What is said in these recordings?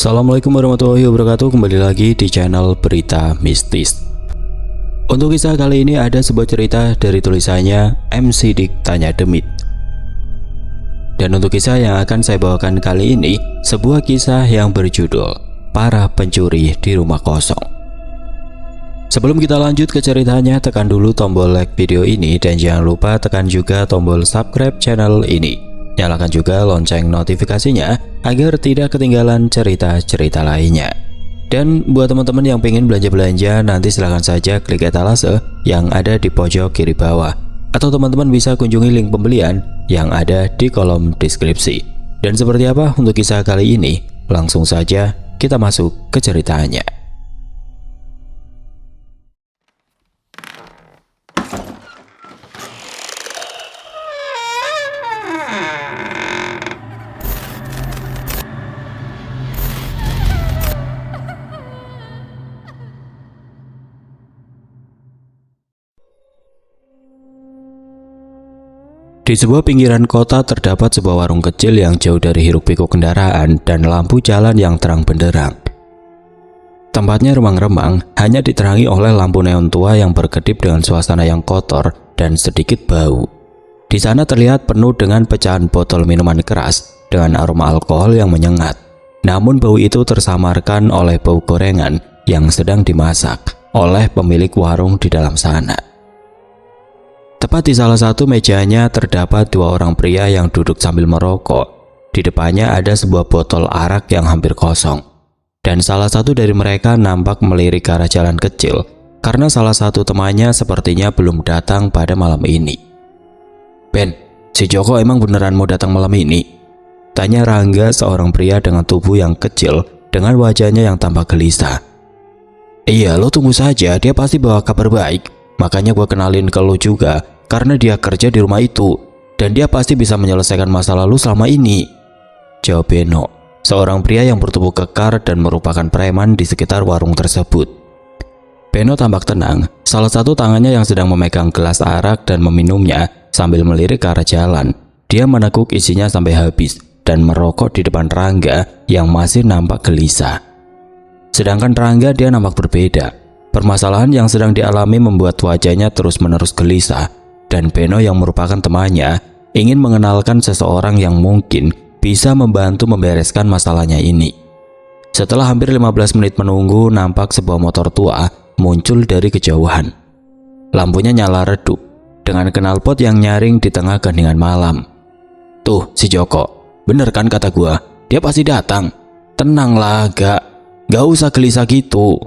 Assalamualaikum warahmatullahi wabarakatuh. Kembali lagi di channel Berita Mistis. Untuk kisah kali ini ada sebuah cerita dari tulisannya M. Sidik Tanya Demit. Dan untuk kisah yang akan saya bawakan kali ini, sebuah kisah yang berjudul Para Pencuri di Rumah Kosong. Sebelum kita lanjut ke ceritanya, tekan dulu tombol like video ini dan jangan lupa tekan juga tombol subscribe channel ini. Nyalakan juga lonceng notifikasinya agar tidak ketinggalan cerita-cerita lainnya. Dan buat teman-teman yang pengen belanja-belanja, nanti silahkan saja klik etalase yang ada di pojok kiri bawah. Atau teman-teman bisa kunjungi link pembelian yang ada di kolom deskripsi. Dan seperti apa untuk kisah kali ini? Langsung saja kita masuk ke ceritanya. Di sebuah pinggiran kota terdapat sebuah warung kecil yang jauh dari hiruk-pikuk kendaraan dan lampu jalan yang terang benderang. Tempatnya remang-remang, hanya diterangi oleh lampu neon tua yang berkedip dengan suasana yang kotor dan sedikit bau. Di sana terlihat penuh dengan pecahan botol minuman keras dengan aroma alkohol yang menyengat. Namun bau itu tersamarkan oleh bau gorengan yang sedang dimasak oleh pemilik warung di dalam sana. Tepat di salah satu mejanya terdapat dua orang pria yang duduk sambil merokok. Di depannya ada sebuah botol arak yang hampir kosong. Dan salah satu dari mereka nampak melirik ke arah jalan kecil karena salah satu temannya sepertinya belum datang pada malam ini. "Ben, si Joko emang beneran mau datang malam ini?" tanya Rangga, seorang pria dengan tubuh yang kecil dengan wajahnya yang tampak gelisah. "Iya, lo tunggu saja, dia pasti bawa kabar baik. Makanya gue kenalin ke lo juga, karena dia kerja di rumah itu, dan dia pasti bisa menyelesaikan masalah lu selama ini," jawab Beno, seorang pria yang bertubuh kekar dan merupakan preman di sekitar warung tersebut. Beno tampak tenang, salah satu tangannya yang sedang memegang gelas arak dan meminumnya sambil melirik ke arah jalan. Dia meneguk isinya sampai habis dan merokok di depan Rangga yang masih nampak gelisah. Sedangkan Rangga dia nampak berbeda. Permasalahan yang sedang dialami membuat wajahnya terus-menerus gelisah. Dan Beno yang merupakan temannya ingin mengenalkan seseorang yang mungkin bisa membantu membereskan masalahnya ini. Setelah hampir 15 menit menunggu, nampak sebuah motor tua muncul dari kejauhan. Lampunya nyala redup dengan knalpot yang nyaring di tengah keheningan malam. "Tuh si Joko, bener kan kata gua, dia pasti datang. Tenanglah, gak usah gelisah gitu,"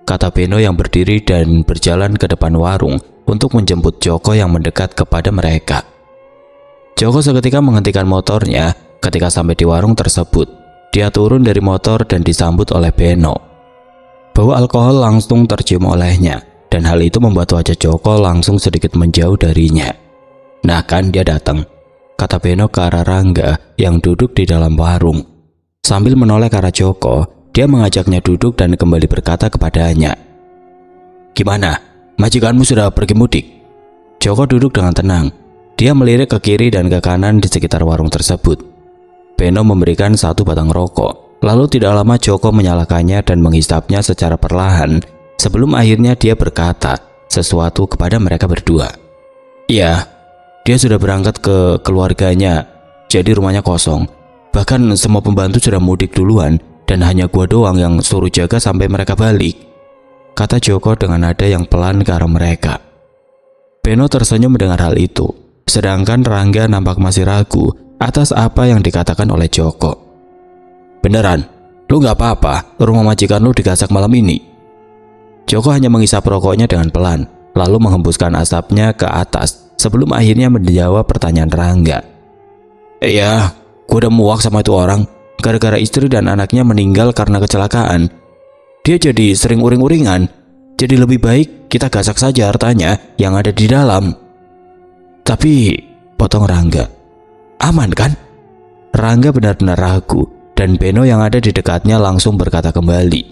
kata Beno yang berdiri dan berjalan ke depan warung untuk menjemput Joko yang mendekat kepada mereka. Joko seketika menghentikan motornya ketika sampai di warung tersebut. Dia turun dari motor dan disambut oleh Beno. Bau alkohol langsung tercium olehnya, dan hal itu membuat wajah Joko langsung sedikit menjauh darinya. "Nah kan dia datang," kata Beno ke arah Rangga yang duduk di dalam warung. Sambil menoleh ke arah Joko, dia mengajaknya duduk dan kembali berkata kepadanya, "Gimana? Majikanmu sudah pergi mudik?" Joko duduk dengan tenang. Dia melirik ke kiri dan ke kanan di sekitar warung tersebut. Beno memberikan satu batang rokok. Lalu tidak lama Joko menyalakannya dan menghisapnya secara perlahan sebelum akhirnya dia berkata sesuatu kepada mereka berdua. "Iya, dia sudah berangkat ke keluarganya, jadi rumahnya kosong. Bahkan semua pembantu sudah mudik duluan dan hanya gua doang yang suruh jaga sampai mereka balik," kata Joko dengan nada yang pelan ke arah mereka. Beno tersenyum mendengar hal itu, sedangkan Rangga nampak masih ragu atas apa yang dikatakan oleh Joko. "Beneran? Lu gak apa-apa rumah majikan lu digasak malam ini?" Joko hanya menghisap rokoknya dengan pelan, lalu menghembuskan asapnya ke atas sebelum akhirnya menjawab pertanyaan Rangga. "Iya, gua udah muak sama itu orang. Gara-gara istri dan anaknya meninggal karena kecelakaan. Dia jadi sering uring-uringan. Jadi lebih baik kita gasak saja hartanya yang ada di dalam." "Tapi," potong Rangga, "aman kan?" Rangga benar-benar ragu dan Beno yang ada di dekatnya langsung berkata kembali,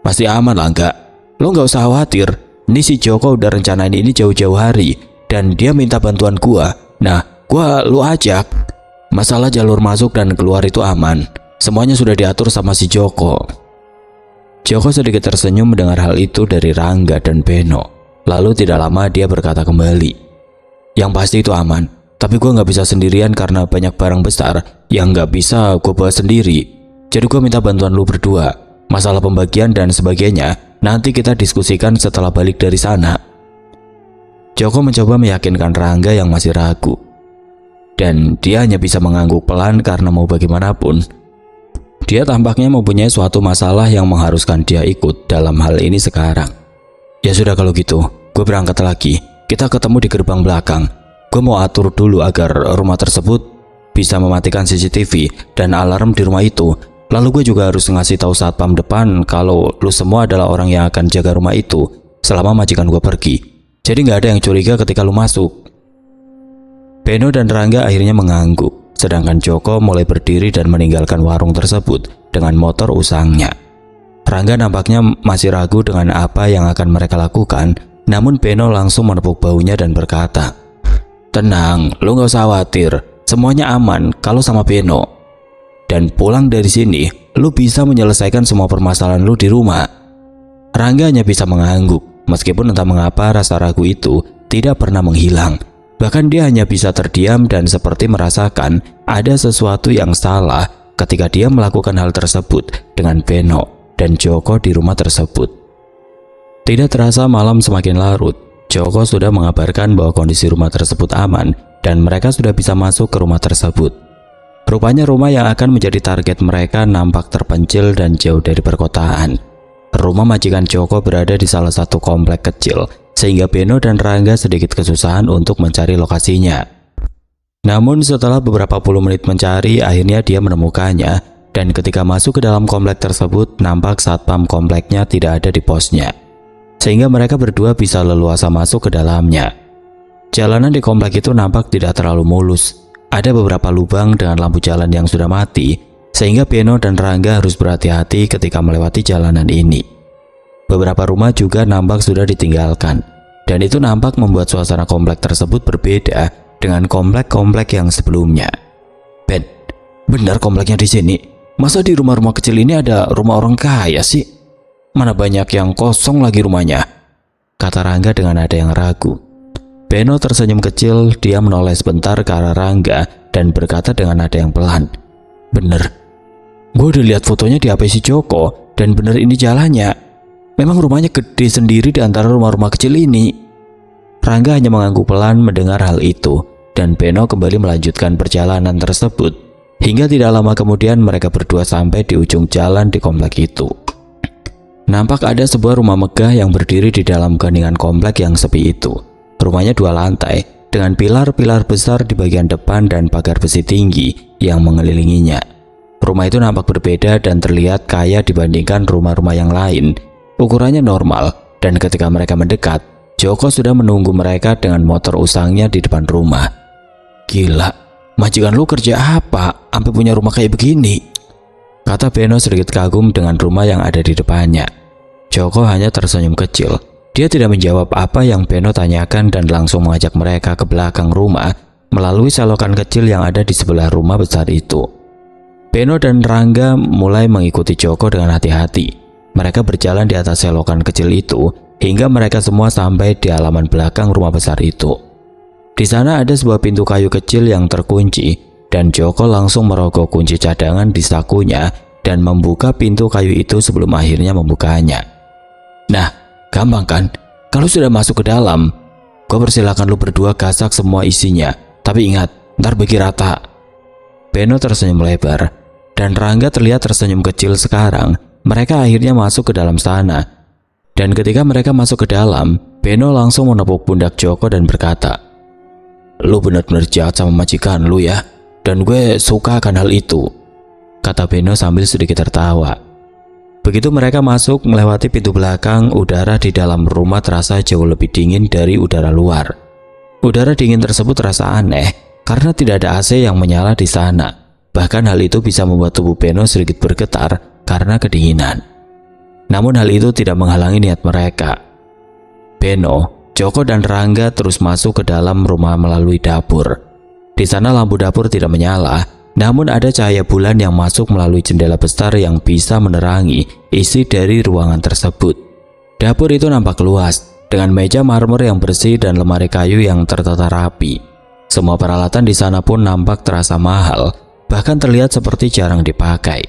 "Masih aman lah enggak. Lo gak usah khawatir. Ini si Joko udah rencanain ini jauh-jauh hari dan dia minta bantuan gua. Nah, gua lu ajak. Masalah jalur masuk dan keluar itu aman. semuanya sudah diatur sama si Joko. Joko sedikit tersenyum mendengar hal itu dari Rangga dan Beno. Lalu tidak lama dia berkata kembali, yang pasti itu aman, tapi gue nggak bisa sendirian karena banyak barang besar yang nggak bisa gue bawa sendiri. Jadi gue minta bantuan lu berdua. Masalah pembagian dan sebagainya nanti kita diskusikan setelah balik dari sana. Joko mencoba meyakinkan Rangga yang masih ragu. Dan dia hanya bisa mengangguk pelan karena mau bagaimanapun, dia tampaknya mempunyai suatu masalah yang mengharuskan dia ikut dalam hal ini sekarang. Ya sudah kalau gitu, gue berangkat lagi. Kita ketemu di gerbang belakang. Gue mau atur dulu agar rumah tersebut bisa mematikan CCTV dan alarm di rumah itu. Lalu gue juga harus ngasih tahu satpam depan kalau lu semua adalah orang yang akan jaga rumah itu selama majikan gue pergi. Jadi nggak ada yang curiga ketika lu masuk. Beno dan Rangga akhirnya mengangguk, sedangkan Joko mulai berdiri dan meninggalkan warung tersebut dengan motor usangnya. Rangga nampaknya masih ragu dengan apa yang akan mereka lakukan, namun Beno langsung menepuk bahunya dan berkata, "Tenang, lu gak usah khawatir, semuanya aman kalau sama Beno. Dan pulang dari sini, lu bisa menyelesaikan semua permasalahan lu di rumah." Rangga hanya bisa mengangguk, meskipun entah mengapa rasa ragu itu tidak pernah menghilang. Bahkan dia hanya bisa terdiam dan seperti merasakan ada sesuatu yang salah ketika dia melakukan hal tersebut dengan Beno dan Joko di rumah tersebut. Tidak terasa malam semakin larut. Joko sudah mengabarkan bahwa kondisi rumah tersebut aman dan mereka sudah bisa masuk ke rumah tersebut. Rupanya rumah yang akan menjadi target mereka nampak terpencil dan jauh dari perkotaan. Rumah majikan Joko berada di salah satu komplek kecil, sehingga Beno dan Rangga sedikit kesusahan untuk mencari lokasinya. Namun setelah beberapa puluh menit mencari, akhirnya dia menemukannya, dan ketika masuk ke dalam komplek tersebut, nampak satpam kompleknya tidak ada di posnya, sehingga mereka berdua bisa leluasa masuk ke dalamnya. Jalanan di komplek itu nampak tidak terlalu mulus. Ada beberapa lubang dengan lampu jalan yang sudah mati, sehingga Beno dan Rangga harus berhati-hati ketika melewati jalanan ini. Beberapa rumah juga nampak sudah ditinggalkan, dan itu nampak membuat suasana komplek tersebut berbeda dengan komplek-komplek yang sebelumnya. Ben, benar kompleknya di sini? Masa di rumah-rumah kecil ini ada rumah orang kaya sih? Mana banyak yang kosong lagi rumahnya? Kata Rangga dengan nada yang ragu. Beno tersenyum kecil, dia menoleh sebentar ke arah Rangga dan berkata dengan nada yang pelan, "Bener, gue udah lihat fotonya di HP si Joko, dan bener ini jalannya. Memang rumahnya gede sendiri di antara rumah-rumah kecil ini." Rangga hanya mengangguk pelan mendengar hal itu, dan Beno kembali melanjutkan perjalanan tersebut. Hingga tidak lama kemudian mereka berdua sampai di ujung jalan di komplek itu. Nampak ada sebuah rumah megah yang berdiri di dalam keheningan komplek yang sepi itu. Rumahnya 2 lantai, dengan pilar-pilar besar di bagian depan dan pagar besi tinggi yang mengelilinginya. Rumah itu nampak berbeda dan terlihat kaya dibandingkan rumah-rumah yang lain. Ukurannya normal, dan ketika mereka mendekat, Joko sudah menunggu mereka dengan motor usangnya di depan rumah. "Gila, majikan lu kerja apa? Sampai punya rumah kayak begini?" kata Beno sedikit kagum dengan rumah yang ada di depannya. Joko hanya tersenyum kecil. Dia tidak menjawab apa yang Beno tanyakan dan langsung mengajak mereka ke belakang rumah melalui selokan kecil yang ada di sebelah rumah besar itu. Beno dan Rangga mulai mengikuti Joko dengan hati-hati. Mereka berjalan di atas selokan kecil itu hingga mereka semua sampai di halaman belakang rumah besar itu. Di sana ada sebuah pintu kayu kecil yang terkunci, dan Joko langsung merogoh kunci cadangan di sakunya dan membuka pintu kayu itu sebelum akhirnya membukanya. "Nah, gampang kan? Kalau sudah masuk ke dalam, gue persilakan lu berdua gasak semua isinya. Tapi ingat, ntar bagi rata." Beno tersenyum lebar, dan Rangga terlihat tersenyum kecil sekarang. Mereka akhirnya masuk ke dalam sana. Dan ketika mereka masuk ke dalam, Beno langsung menepuk pundak Joko dan berkata, "Lu benar-benar jahat sama majikan lu ya, dan gue suka akan hal itu," kata Beno sambil sedikit tertawa. Begitu mereka masuk melewati pintu belakang, udara di dalam rumah terasa jauh lebih dingin dari udara luar. Udara dingin tersebut terasa aneh karena tidak ada AC yang menyala di sana. Bahkan hal itu bisa membuat tubuh Beno sedikit bergetar karena kedinginan. Namun hal itu tidak menghalangi niat mereka. Beno, Joko dan Rangga terus masuk ke dalam rumah melalui dapur. Di sana lampu dapur tidak menyala, Namun ada cahaya bulan yang masuk melalui jendela besar yang bisa menerangi isi dari ruangan tersebut. Dapur itu nampak luas, dengan meja marmer yang bersih dan lemari kayu yang tertata rapi. Semua peralatan di sana pun nampak terasa mahal, bahkan terlihat seperti jarang dipakai.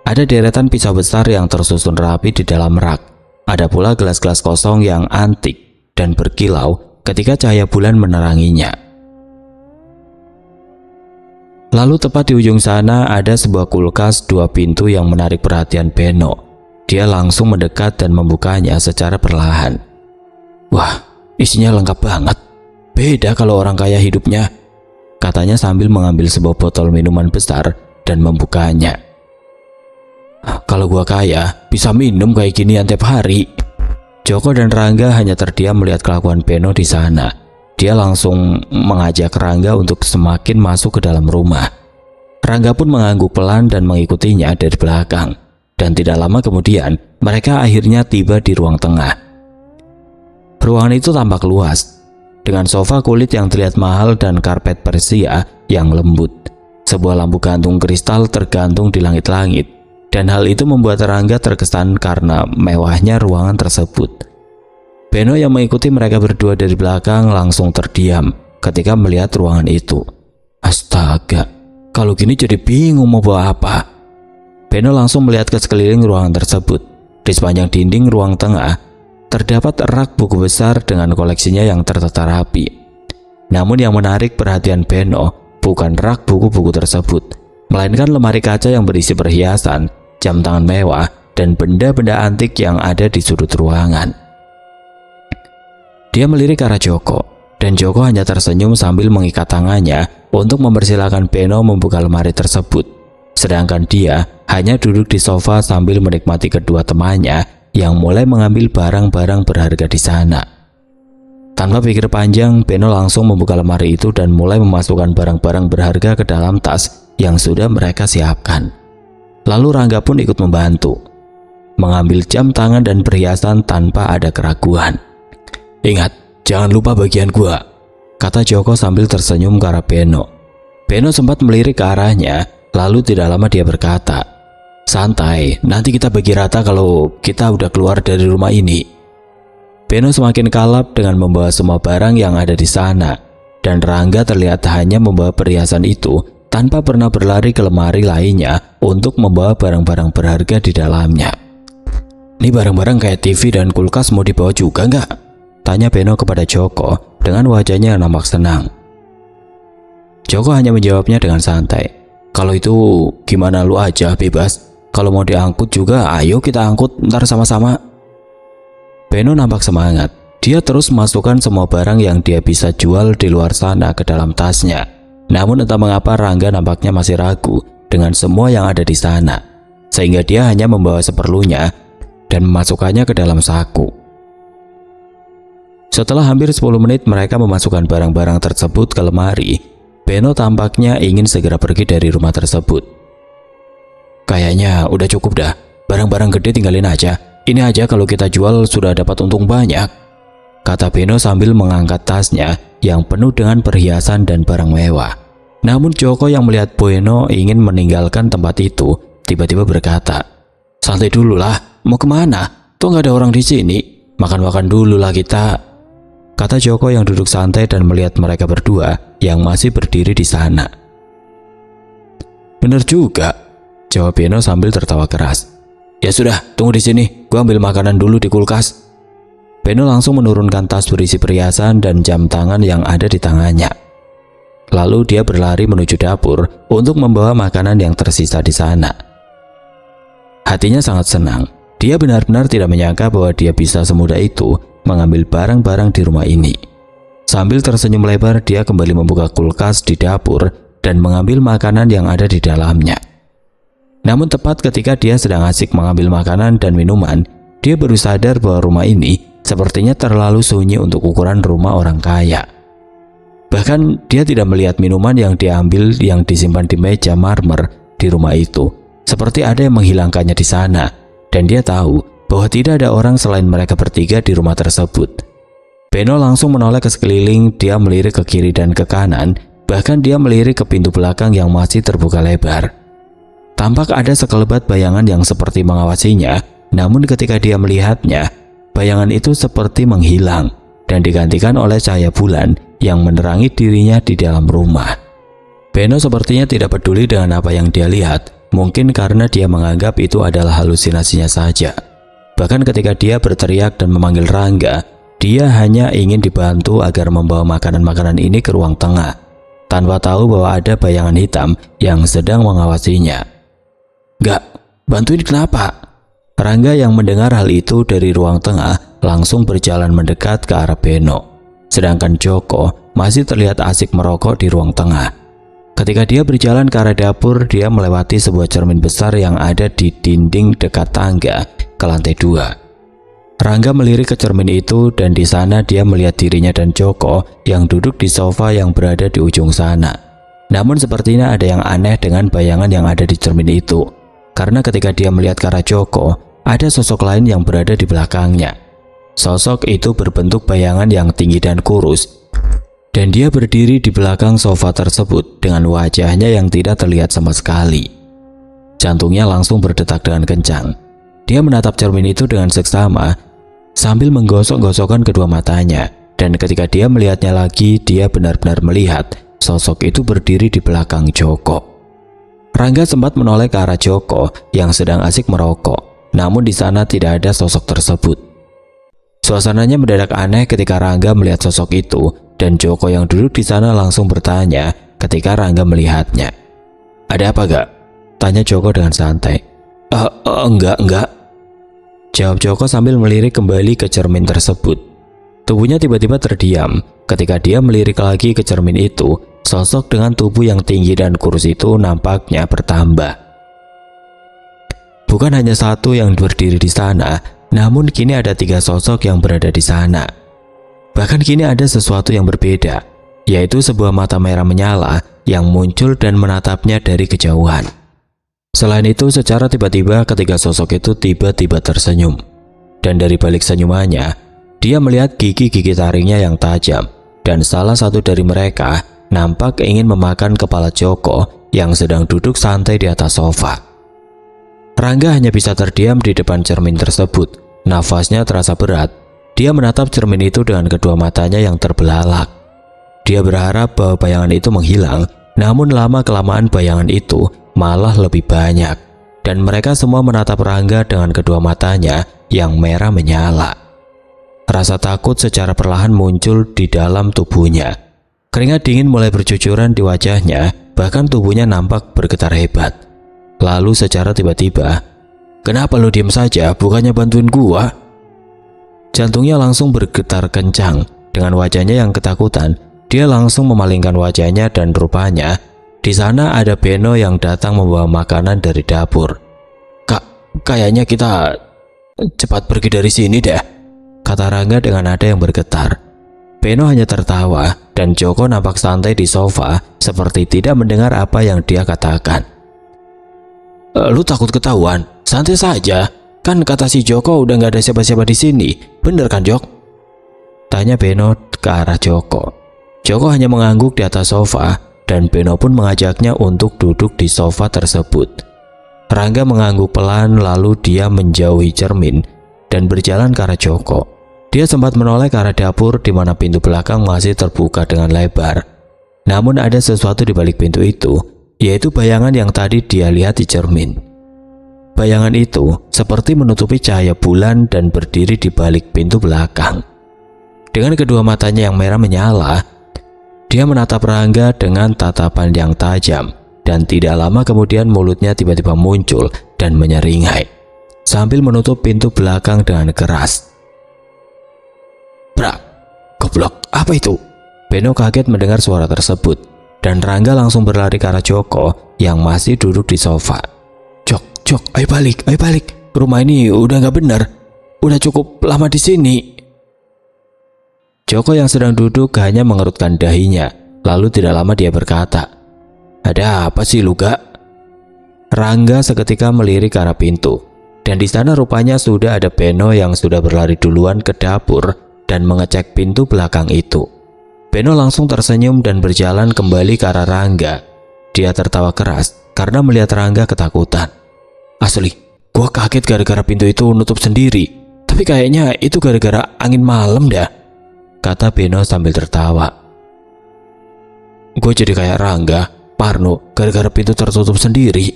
Ada deretan pisau besar yang tersusun rapi di dalam rak. Ada pula gelas-gelas kosong yang antik dan berkilau ketika cahaya bulan meneranginya. Lalu tepat di ujung sana ada sebuah kulkas 2 pintu yang menarik perhatian Beno. Dia langsung mendekat dan membukanya secara perlahan. Wah, isinya lengkap banget. Beda kalau orang kaya hidupnya, katanya sambil mengambil sebuah botol minuman besar dan membukanya. Kalau gua kaya, bisa minum kayak ginian tiap hari. Joko dan Rangga hanya terdiam melihat kelakuan Beno di sana. Dia langsung mengajak Rangga untuk semakin masuk ke dalam rumah. Rangga pun mengangguk pelan dan mengikutinya dari belakang. Dan tidak lama kemudian, mereka akhirnya tiba di ruang tengah. Ruangan itu tampak luas, dengan sofa kulit yang terlihat mahal dan karpet Persia yang lembut. Sebuah lampu gantung kristal tergantung di langit-langit. Dan hal itu membuat Rangga terkesan karena mewahnya ruangan tersebut. Beno yang mengikuti mereka berdua dari belakang langsung terdiam ketika melihat ruangan itu. Astaga, kalau gini jadi bingung mau bawa apa. Beno langsung melihat ke sekeliling ruangan tersebut. Di sepanjang dinding ruang tengah, terdapat rak buku besar dengan koleksinya yang tertata rapi. Namun yang menarik perhatian Beno bukan rak buku-buku tersebut, melainkan lemari kaca yang berisi perhiasan, jam tangan mewah, dan benda-benda antik yang ada di sudut ruangan. Dia melirik ke arah Joko, dan Joko hanya tersenyum sambil mengikat tangannya untuk mempersilahkan Beno membuka lemari tersebut. Sedangkan dia hanya duduk di sofa sambil menikmati kedua temannya yang mulai mengambil barang-barang berharga di sana. Tanpa pikir panjang, Beno langsung membuka lemari itu dan mulai memasukkan barang-barang berharga ke dalam tas yang sudah mereka siapkan. Lalu Rangga pun ikut membantu, mengambil jam tangan dan perhiasan tanpa ada keraguan. Ingat, jangan lupa bagian gua, kata Joko sambil tersenyum ke arah Beno. Beno sempat melirik ke arahnya, lalu tidak lama dia berkata, santai, nanti kita bagi rata kalau kita udah keluar dari rumah ini. Beno semakin kalap dengan membawa semua barang yang ada di sana, dan Rangga terlihat hanya membawa perhiasan itu tanpa pernah berlari ke lemari lainnya untuk membawa barang-barang berharga di dalamnya. Ini barang-barang kayak TV dan kulkas mau dibawa juga nggak? Tanya Beno kepada Joko dengan wajahnya yang nampak senang. Joko hanya menjawabnya dengan santai. Kalau itu gimana lu aja, bebas. Kalau mau diangkut juga ayo kita angkut ntar sama-sama. Beno nampak semangat. Dia terus masukkan semua barang yang dia bisa jual di luar sana ke dalam tasnya. Namun entah mengapa Rangga nampaknya masih ragu dengan semua yang ada di sana, sehingga dia hanya membawa seperlunya dan memasukkannya ke dalam saku. Setelah hampir 10 menit mereka memasukkan barang-barang tersebut ke lemari, Beno tampaknya ingin segera pergi dari rumah tersebut. Kayaknya udah cukup dah, barang-barang gede tinggalin aja. Ini aja kalau kita jual sudah dapat untung banyak, kata Beno sambil mengangkat tasnya yang penuh dengan perhiasan dan barang mewah. Namun Joko yang melihat Beno ingin meninggalkan tempat itu tiba-tiba berkata, santai dulu lah, mau kemana? Tuh nggak ada orang di sini, makan-makan dulu lah kita, kata Joko yang duduk santai dan melihat mereka berdua yang masih berdiri di sana. Bener juga, jawab Beno sambil tertawa keras. Ya sudah, tunggu di sini, gua ambil makanan dulu di kulkas. Beno langsung menurunkan tas berisi perhiasan dan jam tangan yang ada di tangannya. Lalu dia berlari menuju dapur untuk membawa makanan yang tersisa di sana. Hatinya sangat senang. Dia benar-benar tidak menyangka bahwa dia bisa semudah itu mengambil barang-barang di rumah ini. Sambil tersenyum lebar, dia kembali membuka kulkas di dapur dan mengambil makanan yang ada di dalamnya. Namun tepat ketika dia sedang asik mengambil makanan dan minuman, dia baru sadar bahwa rumah ini sepertinya terlalu sunyi untuk ukuran rumah orang kaya. Bahkan dia tidak melihat minuman yang diambil yang disimpan di meja marmer di rumah itu. Seperti ada yang menghilangkannya di sana. Dan dia tahu bahwa tidak ada orang selain mereka bertiga di rumah tersebut. Beno langsung menoleh ke sekeliling, dia melirik ke kiri dan ke kanan. Bahkan dia melirik ke pintu belakang yang masih terbuka lebar. Tampak ada sekelebat bayangan yang seperti mengawasinya, namun ketika dia melihatnya, bayangan itu seperti menghilang dan digantikan oleh cahaya bulan yang menerangi dirinya di dalam rumah. Beno sepertinya tidak peduli dengan apa yang dia lihat, mungkin karena dia menganggap itu adalah halusinasinya saja. Bahkan ketika dia berteriak dan memanggil Rangga, dia hanya ingin dibantu agar membawa makanan-makanan ini ke ruang tengah, tanpa tahu bahwa ada bayangan hitam yang sedang mengawasinya. "Gak, bantuin kenapa?" Rangga yang mendengar hal itu dari ruang tengah langsung berjalan mendekat ke arah Beno. Sedangkan Joko masih terlihat asik merokok di ruang tengah. Ketika dia berjalan ke arah dapur, dia melewati sebuah cermin besar yang ada di dinding dekat tangga ke lantai 2. Rangga melirik ke cermin itu dan di sana dia melihat dirinya dan Joko yang duduk di sofa yang berada di ujung sana. Namun sepertinya ada yang aneh dengan bayangan yang ada di cermin itu, karena ketika dia melihat ke arah Joko, ada sosok lain yang berada di belakangnya. Sosok itu berbentuk bayangan yang tinggi dan kurus, dan dia berdiri di belakang sofa tersebut dengan wajahnya yang tidak terlihat sama sekali. Jantungnya langsung berdetak dengan kencang. Dia menatap cermin itu dengan seksama sambil menggosok-gosokkan kedua matanya, dan ketika dia melihatnya lagi, dia benar-benar melihat sosok itu berdiri di belakang Joko. Rangga sempat menoleh ke arah Joko yang sedang asik merokok, namun di sana tidak ada sosok tersebut. Suasananya mendadak aneh ketika Rangga melihat sosok itu, dan Joko yang duduk di sana langsung bertanya ketika Rangga melihatnya. "Ada apa gak?" tanya Joko dengan santai. Enggak. Jawab Joko sambil melirik kembali ke cermin tersebut. Tubuhnya tiba-tiba terdiam ketika dia melirik lagi ke cermin itu. Sosok dengan tubuh yang tinggi dan kurus itu nampaknya bertambah. Bukan hanya satu yang berdiri di sana, namun kini ada 3 sosok yang berada di sana. Bahkan kini ada sesuatu yang berbeda, yaitu sebuah mata merah menyala yang muncul dan menatapnya dari kejauhan. Selain itu, secara tiba-tiba ketiga sosok itu tiba-tiba tersenyum. Dan dari balik senyumannya, dia melihat gigi-gigi taringnya yang tajam, dan salah satu dari mereka nampak ingin memakan kepala Joko yang sedang duduk santai di atas sofa. Rangga hanya bisa terdiam di depan cermin tersebut. Nafasnya terasa berat. Dia menatap cermin itu dengan kedua matanya yang terbelalak. Dia berharap bahwa bayangan itu menghilang, namun lama-kelamaan bayangan itu malah lebih banyak, dan mereka semua menatap Rangga dengan kedua matanya yang merah menyala. Rasa takut secara perlahan muncul di dalam tubuhnya. Keringat dingin mulai bercucuran di wajahnya, bahkan tubuhnya nampak bergetar hebat. Lalu secara tiba-tiba, "Kenapa lo diam saja, bukannya bantuin gua?" Jantungnya langsung bergetar kencang. Dengan wajahnya yang ketakutan, dia langsung memalingkan wajahnya dan rupanya di sana ada Beno yang datang membawa makanan dari dapur. Kayaknya kita cepat pergi dari sini deh," kata Rangga dengan nada yang bergetar. Beno hanya tertawa dan Joko nampak santai di sofa seperti tidak mendengar apa yang dia katakan. "Lu takut ketahuan? Santai saja. Kan kata si Joko udah gak ada siapa-siapa di sini. Bener kan, Jok?" tanya Beno ke arah Joko. Joko hanya mengangguk di atas sofa dan Beno pun mengajaknya untuk duduk di sofa tersebut. Rangga mengangguk pelan lalu dia menjauhi cermin dan berjalan ke arah Joko. Dia sempat menoleh ke arah dapur di mana pintu belakang masih terbuka dengan lebar. Namun ada sesuatu di balik pintu itu, yaitu bayangan yang tadi dia lihat di cermin. Bayangan itu seperti menutupi cahaya bulan dan berdiri di balik pintu belakang. Dengan kedua matanya yang merah menyala, dia menatap Rangga dengan tatapan yang tajam, dan tidak lama kemudian mulutnya tiba-tiba muncul dan menyeringai sambil menutup pintu belakang dengan keras. "Brak, goblok, apa itu?" Beno kaget mendengar suara tersebut, dan Rangga langsung berlari ke arah Joko yang masih duduk di sofa. Jok, ayo balik. Rumah ini udah gak bener. Udah cukup lama di sini." Joko yang sedang duduk hanya mengerutkan dahinya, lalu tidak lama dia berkata, "Ada apa sih lu, Gak?" Rangga seketika melirik ke arah pintu, dan di sana rupanya sudah ada Beno yang sudah berlari duluan ke dapur dan mengecek pintu belakang itu. Beno langsung tersenyum dan berjalan kembali ke arah Rangga. Dia tertawa keras karena melihat Rangga ketakutan. Asli, gua kaget gara-gara pintu itu nutup sendiri. Tapi kayaknya itu gara-gara angin malam dah, kata Beno sambil tertawa. Gue jadi kayak Rangga, Parno, gara-gara pintu tertutup sendiri.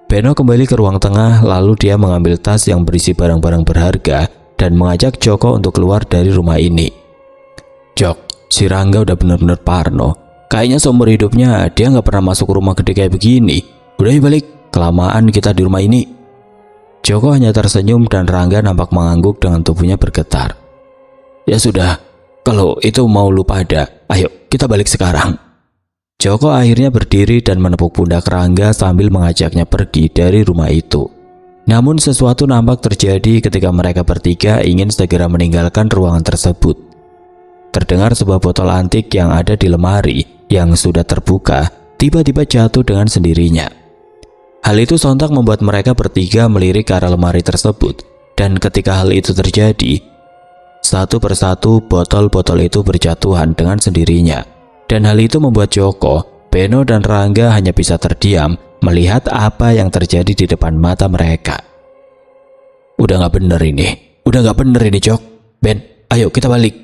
Beno kembali ke ruang tengah, lalu dia mengambil tas yang berisi barang-barang berharga dan mengajak Joko untuk keluar dari rumah ini. Jok, si Rangga udah bener-bener Parno. Kayaknya seumur hidupnya dia nggak pernah masuk rumah gede kayak begini. Udah balik, kelamaan kita di rumah ini. Joko hanya tersenyum dan Rangga nampak mengangguk dengan tubuhnya bergetar. Ya sudah, kalau itu mau lu pada, ayo kita balik sekarang. Joko akhirnya berdiri dan menepuk pundak Rangga sambil mengajaknya pergi dari rumah itu. Namun sesuatu nampak terjadi ketika mereka bertiga ingin segera meninggalkan ruangan tersebut. Terdengar sebuah botol antik yang ada di lemari yang sudah terbuka tiba-tiba jatuh dengan sendirinya. Hal itu sontak membuat mereka bertiga melirik ke arah lemari tersebut, dan ketika hal itu terjadi, satu persatu botol-botol itu berjatuhan dengan sendirinya. Dan hal itu membuat Joko, Beno dan Rangga hanya bisa terdiam melihat apa yang terjadi di depan mata mereka. Udah gak bener ini, Jok. Ben, ayo kita balik,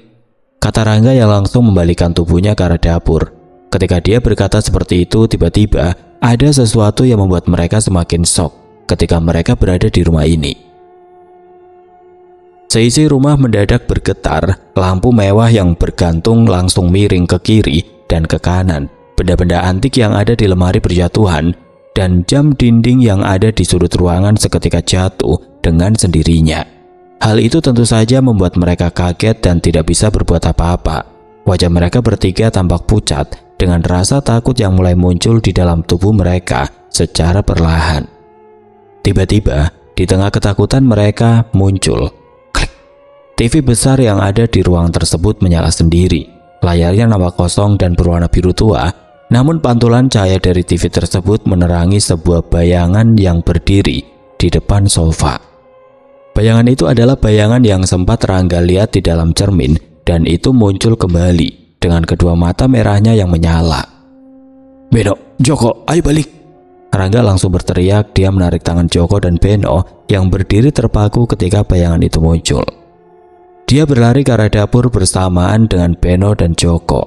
kata Rangga yang langsung membalikkan tubuhnya ke arah dapur. Ketika dia berkata seperti itu, tiba-tiba ada sesuatu yang membuat mereka semakin shock ketika mereka berada di rumah ini. Seisi rumah mendadak bergetar, lampu mewah yang bergantung langsung miring ke kiri dan ke kanan, benda-benda antik yang ada di lemari berjatuhan, dan jam dinding yang ada di sudut ruangan seketika jatuh dengan sendirinya. Hal itu tentu saja membuat mereka kaget dan tidak bisa berbuat apa-apa. Wajah mereka bertiga tampak pucat dengan rasa takut yang mulai muncul di dalam tubuh mereka secara perlahan. Tiba-tiba, di tengah ketakutan mereka muncul klik. TV besar yang ada di ruang tersebut menyala sendiri. Layarnya nampak kosong dan berwarna biru tua, namun pantulan cahaya dari TV tersebut menerangi sebuah bayangan yang berdiri di depan sofa. Bayangan itu adalah bayangan yang sempat Rangga lihat di dalam cermin, dan itu muncul kembali dengan kedua mata merahnya yang menyala. Beno, Joko, ayo balik. Rangga langsung berteriak. Dia menarik tangan Joko dan Beno yang berdiri terpaku ketika bayangan itu muncul. Dia berlari ke arah dapur bersamaan dengan Beno dan Joko.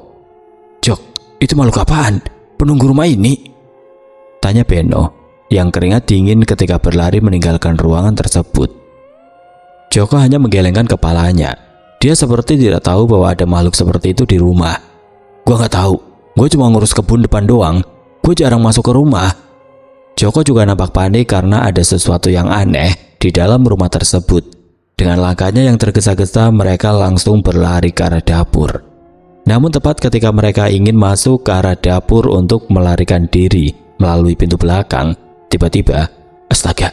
Jok, itu makhluk apaan? Penunggu rumah ini? Tanya Beno yang keringat dingin ketika berlari meninggalkan ruangan tersebut. Joko hanya menggelengkan kepalanya. Dia seperti tidak tahu bahwa ada makhluk seperti itu di rumah. Gua nggak tahu, gue cuma ngurus kebun depan doang. Gue jarang masuk ke rumah. Joko juga nampak panik karena ada sesuatu yang aneh di dalam rumah tersebut. Dengan langkahnya yang tergesa-gesa, mereka langsung berlari ke arah dapur. Namun tepat ketika mereka ingin masuk ke arah dapur untuk melarikan diri melalui pintu belakang, tiba-tiba, astaga,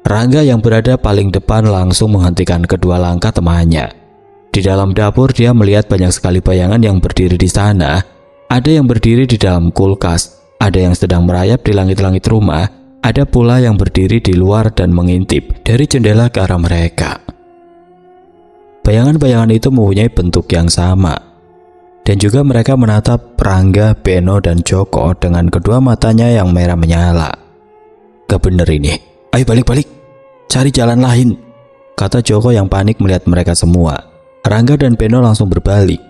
Rangga yang berada paling depan langsung menghentikan kedua langkah temannya. Di dalam dapur dia melihat banyak sekali bayangan yang berdiri di sana. Ada yang berdiri di dalam kulkas, ada yang sedang merayap di langit-langit rumah, ada pula yang berdiri di luar dan mengintip dari jendela ke arah mereka. Bayangan-bayangan itu mempunyai bentuk yang sama, dan juga mereka menatap Rangga, Beno, dan Joko dengan kedua matanya yang merah menyala. Gak bener ini, ayo balik-balik, cari jalan lain, kata Joko yang panik melihat mereka semua. Rangga dan Beno langsung berbalik.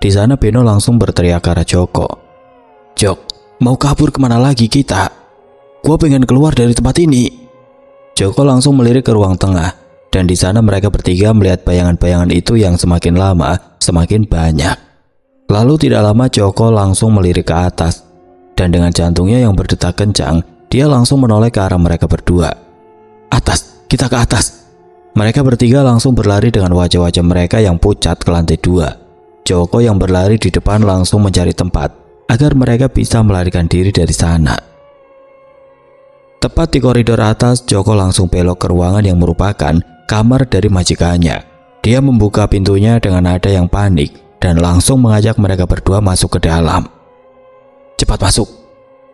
Di sana Beno langsung berteriak ke arah Joko. Jok, mau kabur kemana lagi kita? Gua pengen keluar dari tempat ini. Joko langsung melirik ke ruang tengah. Dan di sana mereka bertiga melihat bayangan-bayangan itu yang semakin lama semakin banyak. Lalu tidak lama Joko langsung melirik ke atas, dan dengan jantungnya yang berdetak kencang, dia langsung menoleh ke arah mereka berdua. Atas, kita ke atas. Mereka bertiga langsung berlari dengan wajah-wajah mereka yang pucat ke lantai 2. Joko yang berlari di depan langsung mencari tempat agar mereka bisa melarikan diri dari sana. Tepat di koridor atas, Joko langsung belok ke ruangan yang merupakan kamar dari majikannya. Dia membuka pintunya dengan nada yang panik dan langsung mengajak mereka berdua masuk ke dalam. Cepat masuk.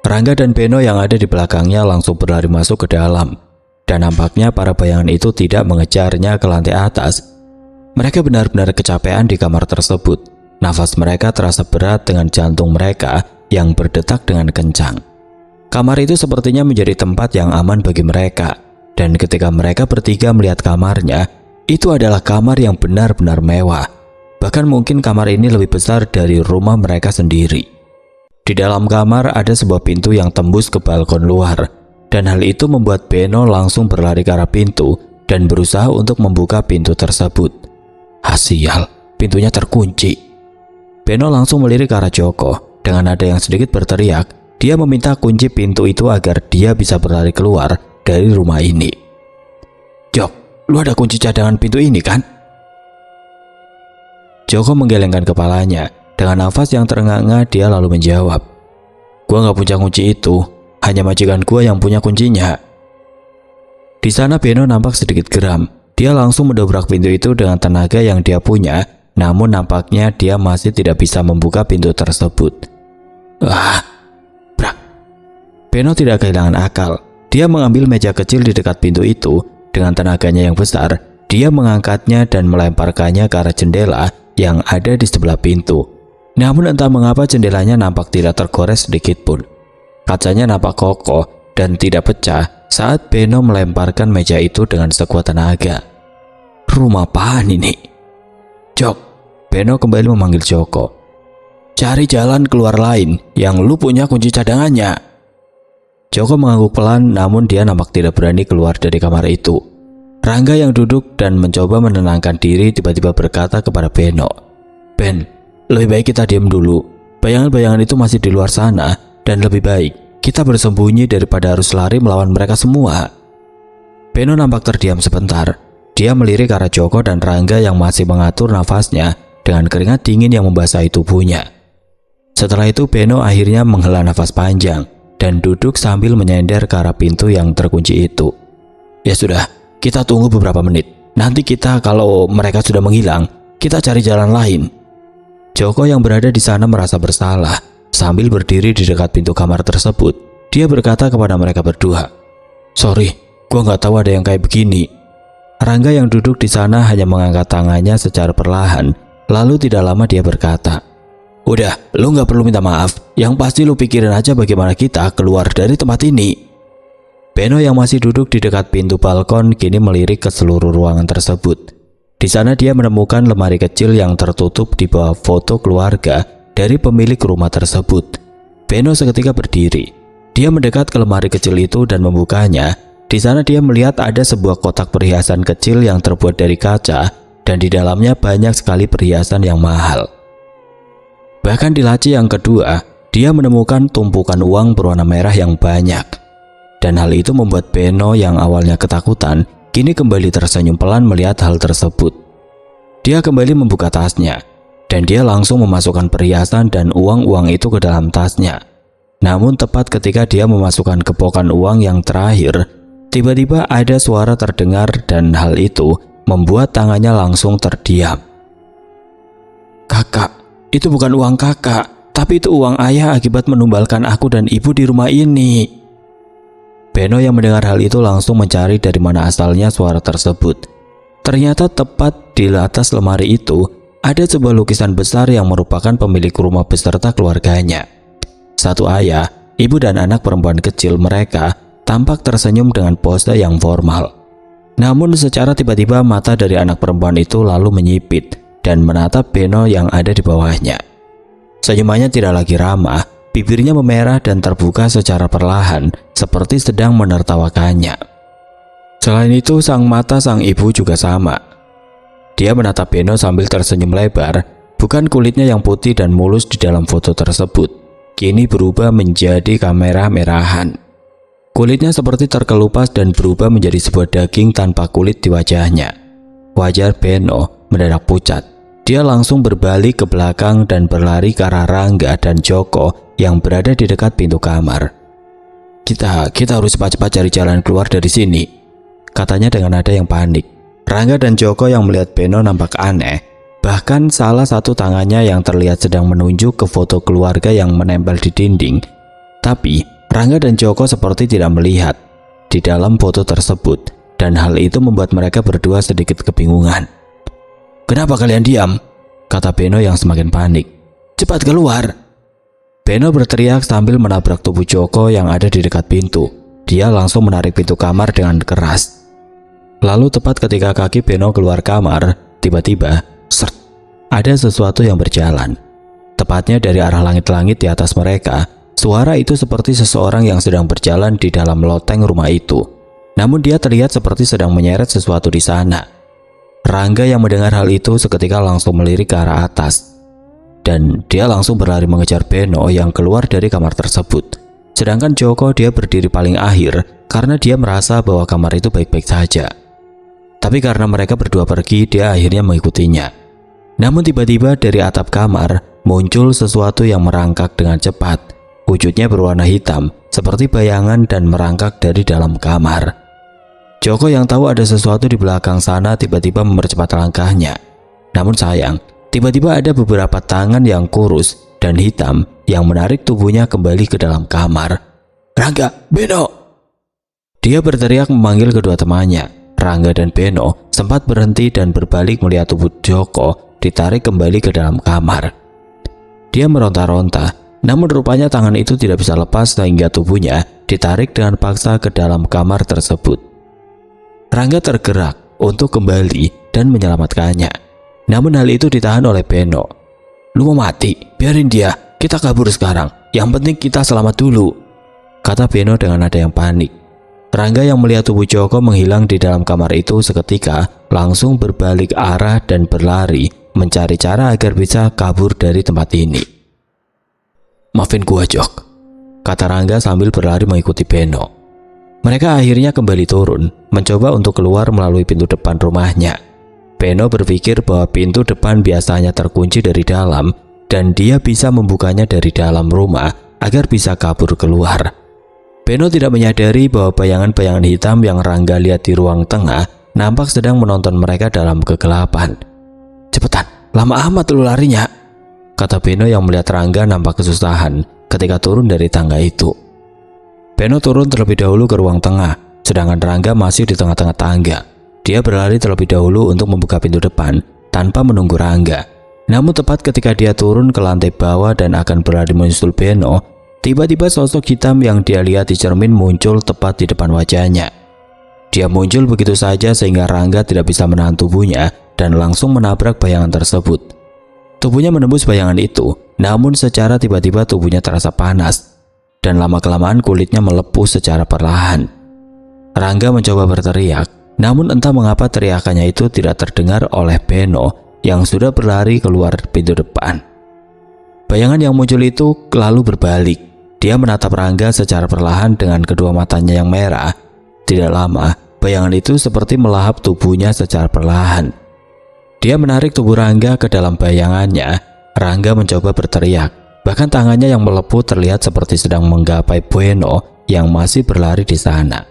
Rangga dan Beno yang ada di belakangnya langsung berlari masuk ke dalam. Dan nampaknya para bayangan itu tidak mengejarnya ke lantai atas. Mereka benar-benar kecapean di kamar tersebut. Nafas mereka terasa berat dengan jantung mereka yang berdetak dengan kencang. Kamar itu sepertinya menjadi tempat yang aman bagi mereka. Dan ketika mereka bertiga melihat kamarnya, itu adalah kamar yang benar-benar mewah. Bahkan mungkin kamar ini lebih besar dari rumah mereka sendiri. Di dalam kamar ada sebuah pintu yang tembus ke balkon luar. Dan hal itu membuat Beno langsung berlari ke arah pintu dan berusaha untuk membuka pintu tersebut. Sial, pintunya terkunci. Beno langsung melirik ke arah Joko. Dengan nada yang sedikit berteriak, dia meminta kunci pintu itu agar dia bisa berlari keluar dari rumah ini. Jok, lu ada kunci cadangan pintu ini kan? Joko menggelengkan kepalanya. Dengan nafas yang terengah-engah dia lalu menjawab, gua nggak punya kunci itu, hanya majikan gua yang punya kuncinya. Di sana Beno nampak sedikit geram. Dia langsung mendobrak pintu itu dengan tenaga yang dia punya. Namun nampaknya dia masih tidak bisa membuka pintu tersebut. Brak. Beno tidak kehilangan akal. Dia mengambil meja kecil di dekat pintu itu. Dengan tenaganya yang besar, dia mengangkatnya dan melemparkannya ke arah jendela yang ada di sebelah pintu. Namun entah mengapa jendelanya nampak tidak tergores sedikit pun. Kacanya nampak kokoh dan tidak pecah saat Beno melemparkan meja itu dengan sekuat tenaga. Rumah apaan ini? Jok, Beno kembali memanggil Joko. Cari jalan keluar lain yang lu punya kunci cadangannya. Joko mengangguk pelan, namun dia nampak tidak berani keluar dari kamar itu. Rangga yang duduk dan mencoba menenangkan diri tiba-tiba berkata kepada Beno, Ben, lebih baik kita diam dulu. Bayangan-bayangan itu masih di luar sana dan lebih baik kita bersembunyi daripada harus lari melawan mereka semua. Beno nampak terdiam sebentar. Dia melirik ke arah Joko dan Rangga yang masih mengatur nafasnya dengan keringat dingin yang membasahi tubuhnya. Setelah itu Beno akhirnya menghela nafas panjang dan duduk sambil menyender ke arah pintu yang terkunci itu. Ya sudah, kita tunggu beberapa menit. Nanti kalau mereka sudah menghilang, kita cari jalan lain. Joko yang berada di sana merasa bersalah. Sambil berdiri di dekat pintu kamar tersebut, dia berkata kepada mereka berdua, Sorry, gua nggak tahu ada yang kayak begini. Rangga yang duduk di sana hanya mengangkat tangannya secara perlahan. Lalu tidak lama dia berkata, Udah, lu nggak perlu minta maaf. Yang pasti lu pikirin aja bagaimana kita keluar dari tempat ini. Beno yang masih duduk di dekat pintu balkon kini melirik ke seluruh ruangan tersebut. Di sana dia menemukan lemari kecil yang tertutup di bawah foto keluarga dari pemilik rumah tersebut. Beno seketika berdiri. Dia mendekat ke lemari kecil itu dan membukanya. Di sana dia melihat ada sebuah kotak perhiasan kecil yang terbuat dari kaca dan di dalamnya banyak sekali perhiasan yang mahal. Bahkan di laci yang kedua, dia menemukan tumpukan uang berwarna merah yang banyak. Dan hal itu membuat Beno yang awalnya ketakutan, kini kembali tersenyum pelan melihat hal tersebut. Dia kembali membuka tasnya, dan dia langsung memasukkan perhiasan dan uang-uang itu ke dalam tasnya. Namun tepat ketika dia memasukkan kepokan uang yang terakhir, tiba-tiba ada suara terdengar dan hal itu membuat tangannya langsung terdiam. Kakak, itu bukan uang kakak, tapi itu uang ayah akibat menumbalkan aku dan ibu di rumah ini. Beno yang mendengar hal itu langsung mencari dari mana asalnya suara tersebut. Ternyata tepat di atas lemari itu ada sebuah lukisan besar yang merupakan pemilik rumah beserta keluarganya. Satu ayah, ibu dan anak perempuan kecil mereka tampak tersenyum dengan pose yang formal. Namun secara tiba-tiba mata dari anak perempuan itu lalu menyipit dan menatap Beno yang ada di bawahnya. Senyumannya tidak lagi ramah, bibirnya memerah dan terbuka secara perlahan seperti sedang menertawakannya. Selain itu sang mata sang ibu juga sama. Dia menatap Beno sambil tersenyum lebar. Bukan kulitnya yang putih dan mulus di dalam foto tersebut, kini berubah menjadi kemerah-merahan. Kulitnya seperti terkelupas dan berubah menjadi sebuah daging tanpa kulit di wajahnya. Wajah Beno mendadak pucat. Dia langsung berbalik ke belakang dan berlari ke arah Rangga dan Joko yang berada di dekat pintu kamar. Kita harus cepat-cepat cari jalan keluar dari sini, katanya dengan nada yang panik. Rangga dan Joko yang melihat Beno nampak aneh. Bahkan salah satu tangannya yang terlihat sedang menunjuk ke foto keluarga yang menempel di dinding. Tapi Rangga dan Joko seperti tidak melihat di dalam foto tersebut, dan hal itu membuat mereka berdua sedikit kebingungan. Kenapa kalian diam? kata Beno yang semakin panik. "Cepat keluar!" Beno berteriak sambil menabrak tubuh Joko yang ada di dekat pintu. Dia langsung menarik pintu kamar dengan keras. Lalu tepat ketika kaki Beno keluar kamar, tiba-tiba, sert, ada sesuatu yang berjalan. Tepatnya dari arah langit-langit di atas mereka. Suara itu seperti seseorang yang sedang berjalan di dalam loteng rumah itu. Namun dia terlihat seperti sedang menyeret sesuatu di sana. Rangga yang mendengar hal itu seketika langsung melirik ke arah atas. Dan dia langsung berlari mengejar Beno yang keluar dari kamar tersebut. Sedangkan Joko dia berdiri paling akhir karena dia merasa bahwa kamar itu baik-baik saja. Tapi karena mereka berdua pergi, dia akhirnya mengikutinya. Namun tiba-tiba dari atap kamar muncul sesuatu yang merangkak dengan cepat. Wujudnya berwarna hitam, seperti bayangan dan merangkak dari dalam kamar. Joko yang tahu ada sesuatu di belakang sana tiba-tiba mempercepat langkahnya. Namun sayang, tiba-tiba ada beberapa tangan yang kurus dan hitam yang menarik tubuhnya kembali ke dalam kamar. "Rangga, Beno!" Dia berteriak memanggil kedua temannya. Rangga dan Beno sempat berhenti dan berbalik melihat tubuh Joko ditarik kembali ke dalam kamar. Dia meronta-ronta, namun rupanya tangan itu tidak bisa lepas sehingga tubuhnya ditarik dengan paksa ke dalam kamar tersebut. Rangga tergerak untuk kembali dan menyelamatkannya. Namun hal itu ditahan oleh Beno. "Lu mau mati? Biarin dia, kita kabur sekarang. Yang penting kita selamat dulu," kata Beno dengan nada yang panik. Rangga yang melihat tubuh Joko menghilang di dalam kamar itu seketika langsung berbalik arah dan berlari mencari cara agar bisa kabur dari tempat ini. "Maafin gua, Jok," kata Rangga sambil berlari mengikuti Beno. Mereka akhirnya kembali turun, mencoba untuk keluar melalui pintu depan rumahnya. Beno berpikir bahwa pintu depan biasanya terkunci dari dalam dan dia bisa membukanya dari dalam rumah agar bisa kabur keluar. Beno tidak menyadari bahwa bayangan-bayangan hitam yang Rangga lihat di ruang tengah nampak sedang menonton mereka dalam kegelapan. "Cepetan, lama amat lu larinya," kata Beno yang melihat Rangga nampak kesusahan ketika turun dari tangga itu. Beno turun terlebih dahulu ke ruang tengah, sedangkan Rangga masih di tengah-tengah tangga. Dia berlari terlebih dahulu untuk membuka pintu depan tanpa menunggu Rangga. Namun tepat ketika dia turun ke lantai bawah dan akan berlari menyusul Beno, tiba-tiba sosok hitam yang dia lihat di cermin muncul tepat di depan wajahnya. Dia muncul begitu saja sehingga Rangga tidak bisa menahan tubuhnya dan langsung menabrak bayangan tersebut. Tubuhnya menembus bayangan itu, namun secara tiba-tiba tubuhnya terasa panas. Dan lama-kelamaan kulitnya melepuh secara perlahan. Rangga mencoba berteriak, namun entah mengapa teriakannya itu tidak terdengar oleh Beno yang sudah berlari keluar pintu depan. Bayangan yang muncul itu lalu berbalik. Dia menatap Rangga secara perlahan dengan kedua matanya yang merah. Tidak lama, bayangan itu seperti melahap tubuhnya secara perlahan. Dia menarik tubuh Rangga ke dalam bayangannya. Rangga mencoba berteriak. Bahkan tangannya yang melepuh terlihat seperti sedang menggapai Beno yang masih berlari di sana.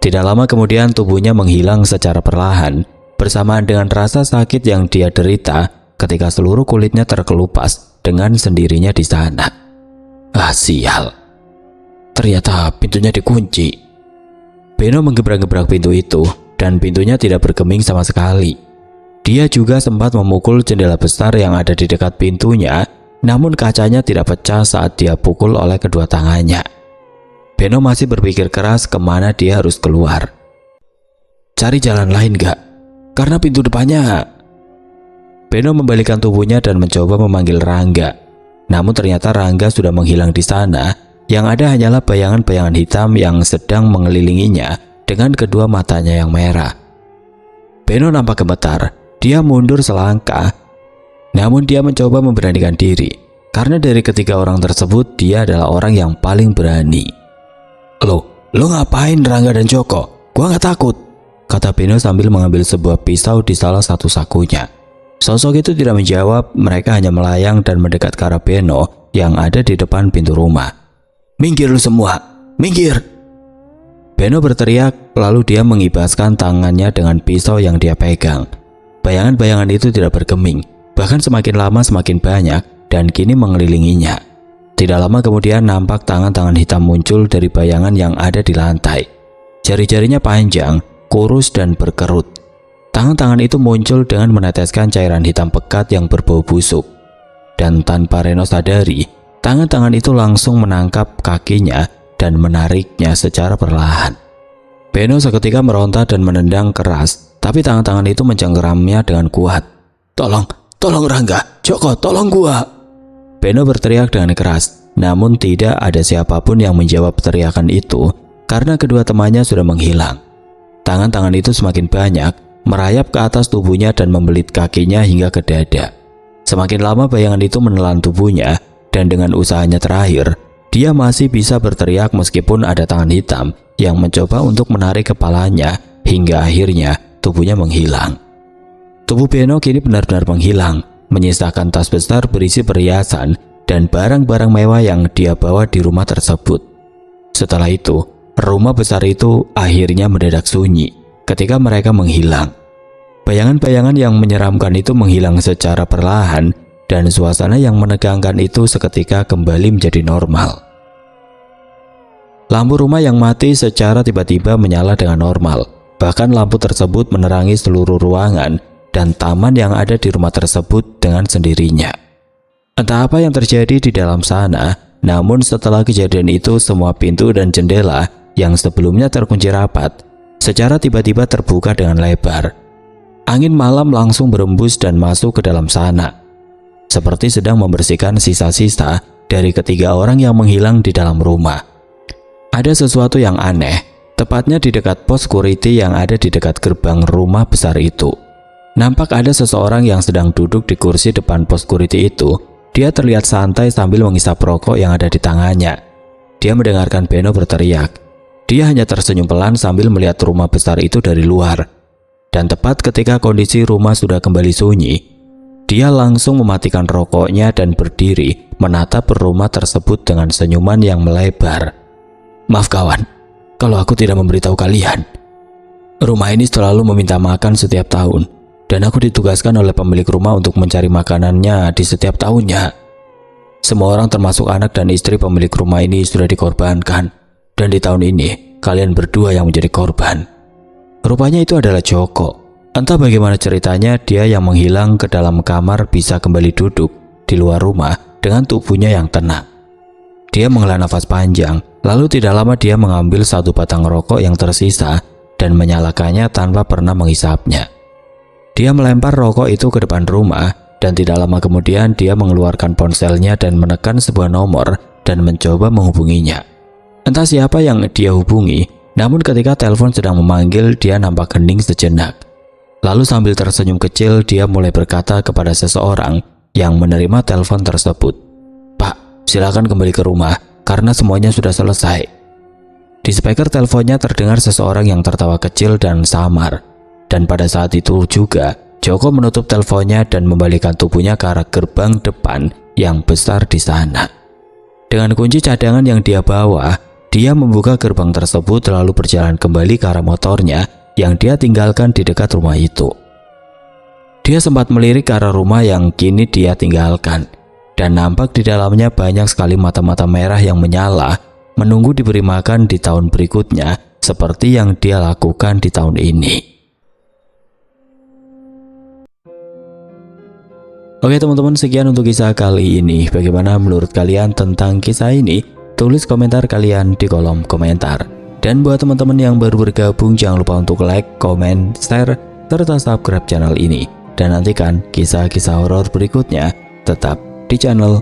Tidak lama kemudian tubuhnya menghilang secara perlahan, bersamaan dengan rasa sakit yang dia derita ketika seluruh kulitnya terkelupas dengan sendirinya di sana. "Ah, sial. Ternyata pintunya dikunci." Beno menggebrak-gebrak pintu itu dan pintunya tidak bergeming sama sekali. Dia juga sempat memukul jendela besar yang ada di dekat pintunya. Namun kacanya tidak pecah saat dia pukul oleh kedua tangannya. Beno masih berpikir keras kemana dia harus keluar. "Cari jalan lain gak? Karena pintu depannya..." Beno membalikkan tubuhnya dan mencoba memanggil Rangga. Namun ternyata Rangga sudah menghilang di sana. Yang ada hanyalah bayangan-bayangan hitam yang sedang mengelilinginya dengan kedua matanya yang merah. Beno nampak gemetar. Dia mundur selangkah. Namun dia mencoba memberanikan diri, karena dari ketiga orang tersebut dia adalah orang yang paling berani. Lo ngapain Rangga dan Joko? Gua nggak takut," kata Beno sambil mengambil sebuah pisau di salah satu sakunya. Sosok itu tidak menjawab, mereka hanya melayang dan mendekat ke arah Beno yang ada di depan pintu rumah. "Minggir lu semua, minggir!" Beno berteriak, lalu dia mengibaskan tangannya dengan pisau yang dia pegang. Bayangan-bayangan itu tidak bergeming. Bahkan semakin lama semakin banyak dan kini mengelilinginya. Tidak lama kemudian nampak tangan-tangan hitam muncul dari bayangan yang ada di lantai. Jari-jarinya panjang, kurus dan berkerut. Tangan-tangan itu muncul dengan meneteskan cairan hitam pekat yang berbau busuk. Dan tanpa Reno sadari, tangan-tangan itu langsung menangkap kakinya dan menariknya secara perlahan. Beno seketika meronta dan menendang keras, tapi tangan-tangan itu mencengkeramnya dengan kuat. Tolong Rangga, Joko, tolong gua. Beno berteriak dengan keras, namun tidak ada siapapun yang menjawab teriakan itu karena kedua temannya sudah menghilang. Tangan-tangan itu semakin banyak, merayap ke atas tubuhnya dan membelit kakinya hingga ke dada. Semakin lama bayangan itu menelan tubuhnya, dan dengan usahanya terakhir, dia masih bisa berteriak meskipun ada tangan hitam yang mencoba untuk menarik kepalanya hingga akhirnya tubuhnya menghilang. Tubuh Beno kini benar-benar menghilang, menyisakan tas besar berisi perhiasan dan barang-barang mewah yang dia bawa di rumah tersebut. Setelah itu, rumah besar itu akhirnya mendadak sunyi ketika mereka menghilang. Bayangan-bayangan yang menyeramkan itu menghilang secara perlahan dan suasana yang menegangkan itu seketika kembali menjadi normal. Lampu rumah yang mati secara tiba-tiba menyala dengan normal. Bahkan lampu tersebut menerangi seluruh ruangan dan taman yang ada di rumah tersebut dengan sendirinya. Entah apa yang terjadi di dalam sana, namun setelah kejadian itu semua pintu dan jendela yang sebelumnya terkunci rapat secara tiba-tiba terbuka dengan lebar. Angin malam langsung berembus dan masuk ke dalam sana, seperti sedang membersihkan sisa-sisa dari ketiga orang yang menghilang di dalam rumah. Ada sesuatu yang aneh, tepatnya di dekat pos security yang ada di dekat gerbang rumah besar itu. Nampak ada seseorang yang sedang duduk di kursi depan pos security itu. Dia terlihat santai sambil menghisap rokok yang ada di tangannya. Dia mendengarkan Beno berteriak. Dia hanya tersenyum pelan sambil melihat rumah besar itu dari luar. Dan tepat ketika kondisi rumah sudah kembali sunyi, dia langsung mematikan rokoknya dan berdiri menatap rumah tersebut dengan senyuman yang melebar. Maaf kawan, kalau aku tidak memberitahu kalian. Rumah ini selalu meminta makan setiap tahun, dan aku ditugaskan oleh pemilik rumah untuk mencari makanannya di setiap tahunnya. Semua orang termasuk anak dan istri pemilik rumah ini sudah dikorbankan, dan di tahun ini kalian berdua yang menjadi korban. Rupanya itu adalah Joko. Entah bagaimana ceritanya dia yang menghilang ke dalam kamar bisa kembali duduk di luar rumah dengan tubuhnya yang tenang. Dia menghela nafas panjang, lalu tidak lama dia mengambil satu batang rokok yang tersisa dan menyalakannya tanpa pernah menghisapnya. Dia melempar rokok itu ke depan rumah dan tidak lama kemudian dia mengeluarkan ponselnya dan menekan sebuah nomor dan mencoba menghubunginya. Entah siapa yang dia hubungi, namun ketika telepon sedang memanggil dia nampak hening sejenak. Lalu sambil tersenyum kecil dia mulai berkata kepada seseorang yang menerima telepon tersebut, "Pak, silakan kembali ke rumah karena semuanya sudah selesai." Di speaker teleponnya terdengar seseorang yang tertawa kecil dan samar. Dan pada saat itu juga Joko menutup teleponnya dan membalikkan tubuhnya ke arah gerbang depan yang besar di sana. Dengan kunci cadangan yang dia bawa, dia membuka gerbang tersebut lalu berjalan kembali ke arah motornya yang dia tinggalkan di dekat rumah itu. Dia sempat melirik ke arah rumah yang kini dia tinggalkan, dan nampak di dalamnya banyak sekali mata-mata merah yang menyala, menunggu diberi makan di tahun berikutnya seperti yang dia lakukan di tahun ini. Oke teman-teman, sekian untuk kisah kali ini. Bagaimana menurut kalian tentang kisah ini? Tulis komentar kalian di kolom komentar. Dan buat teman-teman yang baru bergabung, jangan lupa untuk like, komen, share, serta subscribe channel ini. Dan nantikan kisah-kisah horor berikutnya tetap di channel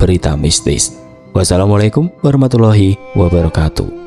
Berita Mistis. Wassalamualaikum warahmatullahi wabarakatuh.